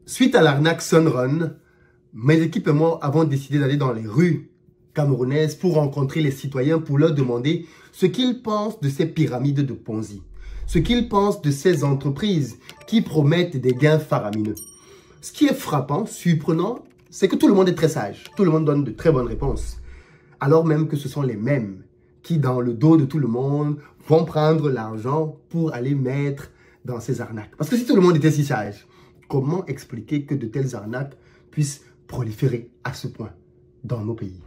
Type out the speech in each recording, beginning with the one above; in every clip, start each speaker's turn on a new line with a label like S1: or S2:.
S1: Suite à l'arnaque Sunrun, mes équipes et moi avons décidé d'aller dans les rues camerounaises pour rencontrer les citoyens pour leur demander ce qu'ils pensent de ces pyramides de Ponzi, ce qu'ils pensent de ces entreprises qui promettent des gains faramineux. Ce qui est frappant, surprenant, c'est que tout le monde est très sage, tout le monde donne de très bonnes réponses, alors même que ce sont les mêmes qui, dans le dos de tout le monde, vont prendre l'argent pour aller mettre dans ces arnaques. Parce que si tout le monde était si sage, comment expliquer que de telles arnaques puissent proliférer à ce point dans nos pays?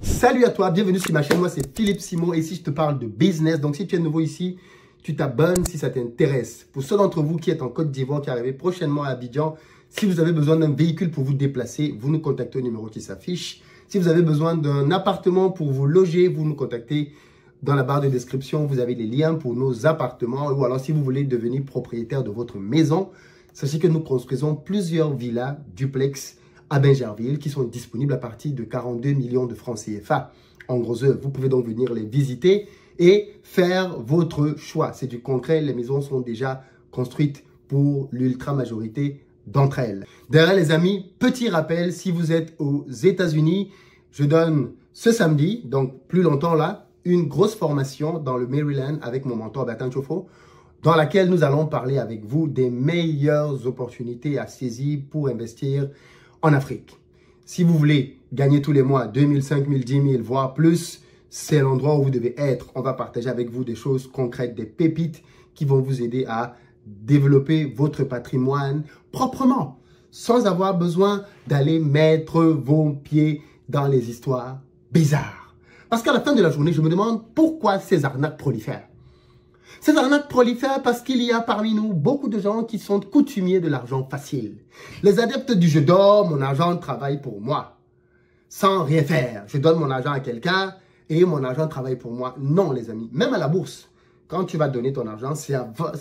S1: Salut à toi, bienvenue sur ma chaîne, moi c'est Philippe Simon et ici je te parle de business. Donc si tu es nouveau ici, tu t'abonnes si ça t'intéresse. Pour ceux d'entre vous qui êtes en Côte d'Ivoire, qui arrivez prochainement à Abidjan, si vous avez besoin d'un véhicule pour vous déplacer, vous nous contactez au numéro qui s'affiche. Si vous avez besoin d'un appartement pour vous loger, vous nous contactez dans la barre de description. Vous avez les liens pour nos appartements. Ou alors si vous voulez devenir propriétaire de votre maison, sachez que nous construisons plusieurs villas duplex à Bingerville qui sont disponibles à partir de 42 millions de francs CFA. En gros œuvre, vous pouvez donc venir les visiter et faire votre choix. C'est du concret, les maisons sont déjà construites pour l'ultra majorité d'entre elles. Derrière les amis, petit rappel, si vous êtes aux États-Unis, je donne ce samedi, donc plus longtemps là, une grosse formation dans le Maryland avec mon mentor Bertrand Chofo, dans laquelle nous allons parler avec vous des meilleures opportunités à saisir pour investir en Afrique. Si vous voulez gagner tous les mois 2000, 5000, 10 000, voire plus, c'est l'endroit où vous devez être. On va partager avec vous des choses concrètes, des pépites qui vont vous aider à développer votre patrimoine proprement, sans avoir besoin d'aller mettre vos pieds dans les histoires bizarres. Parce qu'à la fin de la journée, je me demande pourquoi ces arnaques prolifèrent. Ces arnaques prolifèrent parce qu'il y a parmi nous beaucoup de gens qui sont coutumiers de l'argent facile. Les adeptes du « je dors, mon argent travaille pour moi », sans rien faire. Je donne mon argent à quelqu'un et mon argent travaille pour moi. Non, les amis, même à la bourse, quand tu vas donner ton argent, c'est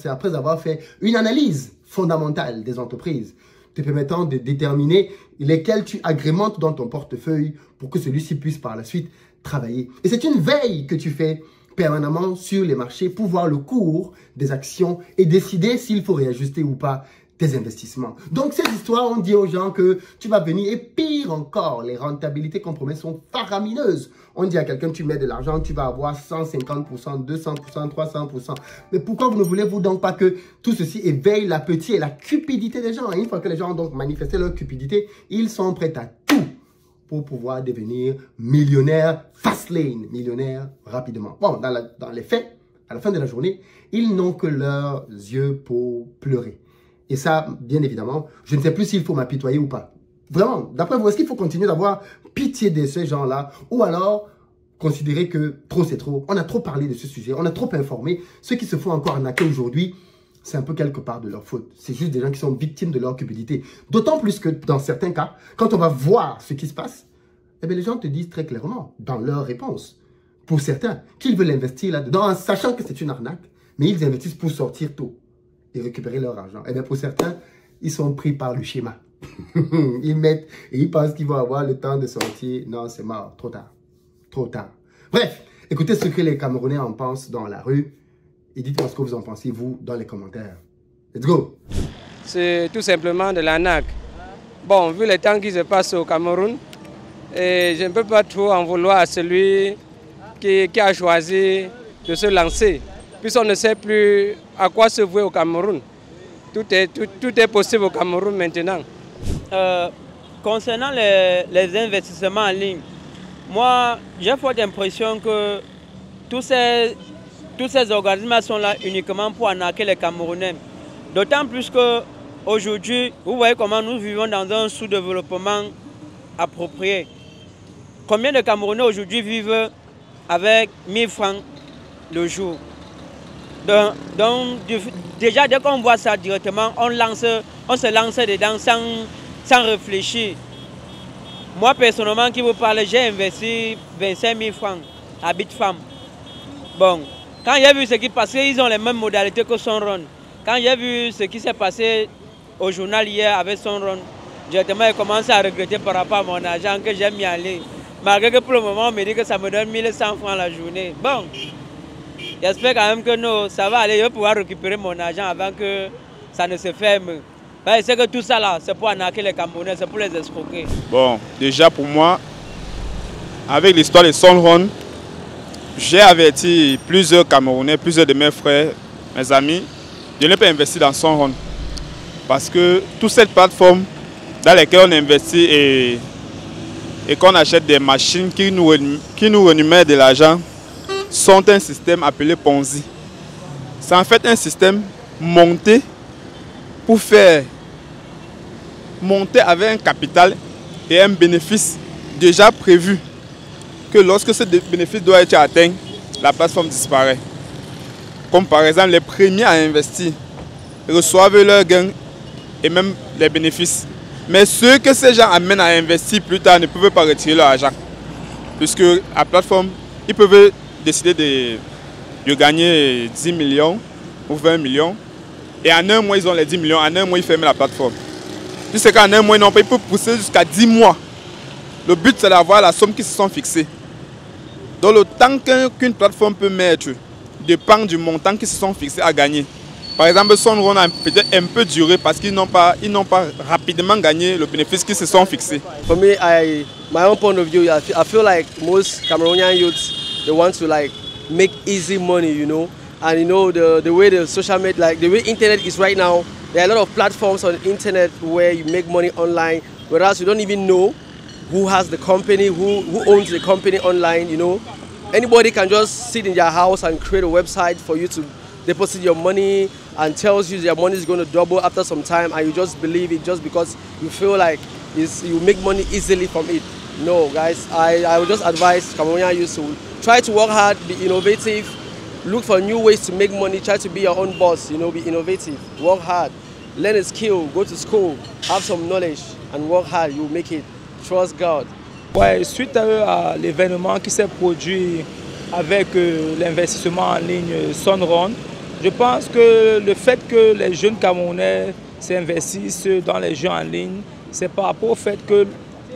S1: après avoir fait une analyse fondamentale des entreprises, te permettant de déterminer lesquelles tu agrémentes dans ton portefeuille pour que celui-ci puisse par la suite travailler. Et c'est une veille que tu fais permanemment sur les marchés pour voir le cours des actions et décider s'il faut réajuster ou pas tes investissements. Donc, ces histoires, on dit aux gens que tu vas venir et pire encore, les rentabilités qu'on promet sont faramineuses. On dit à quelqu'un, tu mets de l'argent, tu vas avoir 150%, 200%, 300%. Mais pourquoi ne voulez-vous donc pas que tout ceci éveille l'appétit et la cupidité des gens? Et une fois que les gens ont donc manifesté leur cupidité, ils sont prêts à tout pour pouvoir devenir millionnaire fast lane, millionnaire rapidement. Bon, dans les faits, à la fin de la journée, ils n'ont que leurs yeux pour pleurer. Et ça, bien évidemment, je ne sais plus s'il faut m'apitoyer ou pas. Vraiment, d'après vous, est-ce qu'il faut continuer d'avoir pitié de ces gens-là ou alors considérer que trop c'est trop? On a trop parlé de ce sujet, on a trop informé. Ceux qui se font encore arnaquer aujourd'hui, c'est un peu quelque part de leur faute. C'est juste des gens qui sont victimes de leur cupidité. D'autant plus que dans certains cas, quand on va voir ce qui se passe, eh bien, les gens te disent très clairement, dans leur réponse, pour certains, qu'ils veulent investir là-dedans, en sachant que c'est une arnaque, mais ils investissent pour sortir tôt et récupérer leur argent. Eh bien, pour certains, ils sont pris par le schéma. Ils mettent et ils pensent qu'ils vont avoir le temps de sortir. Non, c'est mort. Trop tard. Trop tard. Bref, écoutez ce que les Camerounais en pensent dans la rue et dites-moi ce que vous en pensez, vous, dans les commentaires. Let's go!
S2: C'est tout simplement de l'arnaque. Bon, vu le temps qui se passe au Cameroun, et je ne peux pas trop en vouloir à celui qui a choisi de se lancer. Puisqu'on ne sait plus à quoi se vouer au Cameroun. Tout est possible au Cameroun maintenant.
S3: Concernant les investissements en ligne, moi, j'ai fort l'impression que tous ces organismes sont là uniquement pour arnaquer les Camerounais. D'autant plus qu'aujourd'hui, vous voyez comment nous vivons dans un sous-développement approprié. Combien de Camerounais aujourd'hui vivent avec 1000 francs le jour? Donc déjà, dès qu'on voit ça directement, on se lance dedans sans réfléchir. Moi, personnellement, qui vous parle, j'ai investi 25 000 francs à Bitfarm. Bon, quand j'ai vu ce qui passait, ils ont les mêmes modalités que Sunrun. Quand j'ai vu ce qui s'est passé au journal hier avec Sunrun, directement, j'ai commencé à regretter par rapport à mon argent que j'ai mis en ligne. Malgré que pour le moment, on me dit que ça me donne 1100 francs la journée. Bon, J'espère quand même que non, ça va aller, je vais pouvoir récupérer mon argent avant que ça ne se ferme. Parce que tout ça là, c'est pour arnaquer les Camerounais, c'est pour les escroquer.
S4: Bon, déjà pour moi, avec l'histoire de Sunrun, j'ai averti plusieurs Camerounais, plusieurs de mes frères, mes amis, de ne pas investir dans Sunrun. Parce que toute cette plateforme dans laquelle on investit et qu'on achète des machines qui nous rémunèrent de l'argent sont un système appelé Ponzi. C'est en fait un système monté pour faire monter avec un capital et un bénéfice déjà prévu. Que lorsque ce bénéfice doit être atteint, la plateforme disparaît. Comme par exemple les premiers à investir reçoivent leurs gains et même les bénéfices. Mais ceux que ces gens amènent à investir plus tard ne peuvent pas retirer leur argent. Puisque la plateforme, ils peuvent décider de gagner 10 millions ou 20 millions. Et en un mois, ils ont les 10 millions. En un mois, ils ferment la plateforme. Puisque qu'en un mois, ils peuvent pousser jusqu'à 10 mois. Le but, c'est d'avoir la somme qui se sont fixées. Donc le temps qu'une plateforme peut mettre dépend du montant qui se sont fixés à gagner. Par exemple, Sunrun a peut-être un peu duré parce qu'ils n'ont pas rapidement gagné le bénéfice qu'ils se sont fixés.
S5: For me, my own point of view, I feel like most Cameroonian youths, they want to like make easy money, you know. And you know the way the social media, like the way internet is right now, there are a lot of platforms on the internet where you make money online, whereas you don't even know who has the company, who owns the company online, you know. Anybody can just sit in their house and create a website for you to deposit your money and tells you your money is going to double after some time, and you just believe it just because you feel like you make money easily from it. No, guys, I would just advise Cameroonian youth to try to work hard, be innovative, look for new ways to make money, try to be your own boss, you know, be innovative, work hard, learn a skill, go to school, have some knowledge and work hard, you'll make it. Trust God.
S6: Ouais, suite à l'événement qui s'est produit avec l'investissement en ligne Sunrun, je pense que le fait que les jeunes Camerounais s'investissent dans les jeux en ligne, c'est par rapport au fait que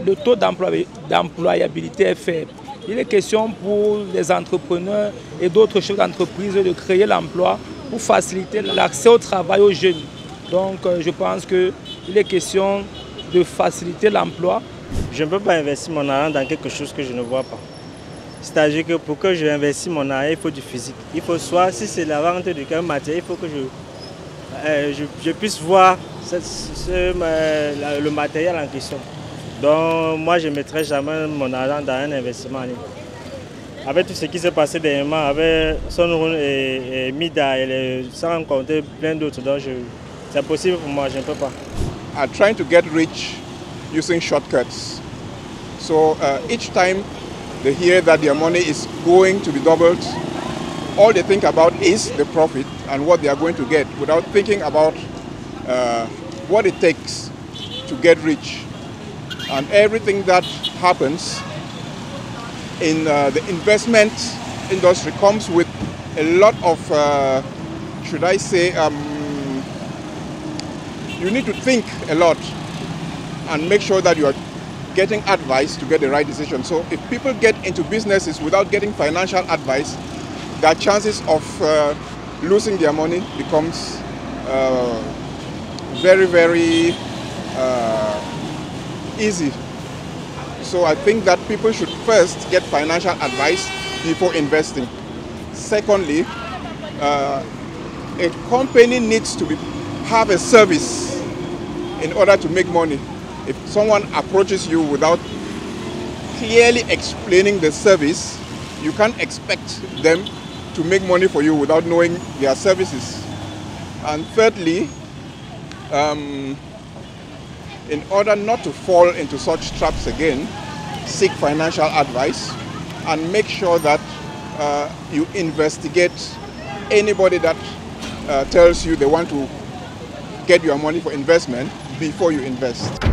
S6: le taux d'employabilité est faible. Il est question pour les entrepreneurs et d'autres chefs d'entreprise de créer l'emploi pour faciliter l'accès au travail aux jeunes. Donc je pense qu'il est question de faciliter l'emploi.
S7: Je ne peux pas investir mon argent dans quelque chose que je ne vois pas. C'est-à-dire que pour que je investisse mon argent, il faut du physique. Il faut soit, si c'est la vente de quelque matériel, il faut que je puisse voir le matériel en question. Donc moi, je ne mettrai jamais mon argent dans un investissement en ligne. Avec tout ce qui s'est passé dernièrement, avec Sunrun et Mida, sans compter plein d'autres, donc c'est impossible pour moi, je ne peux pas.
S8: Are trying to get rich using shortcuts. So each time they hear that their money is going to be doubled, all they think about is the profit and what they are going to get without thinking about what it takes to get rich. And everything that happens in the investment industry comes with a lot of, should I say, you need to think a lot and make sure that you are getting advice to get the right decision. So if people get into businesses without getting financial advice, their chances of losing their money becomes very, very easy. So I think that people should first get financial advice before investing. Secondly, a company needs to have a service in order to make money. If someone approaches you without clearly explaining the service, you can't expect them to make money for you without knowing their services. And thirdly, in order not to fall into such traps again, seek financial advice and make sure that you investigate anybody that tells you they want to get your money for investment before you invest.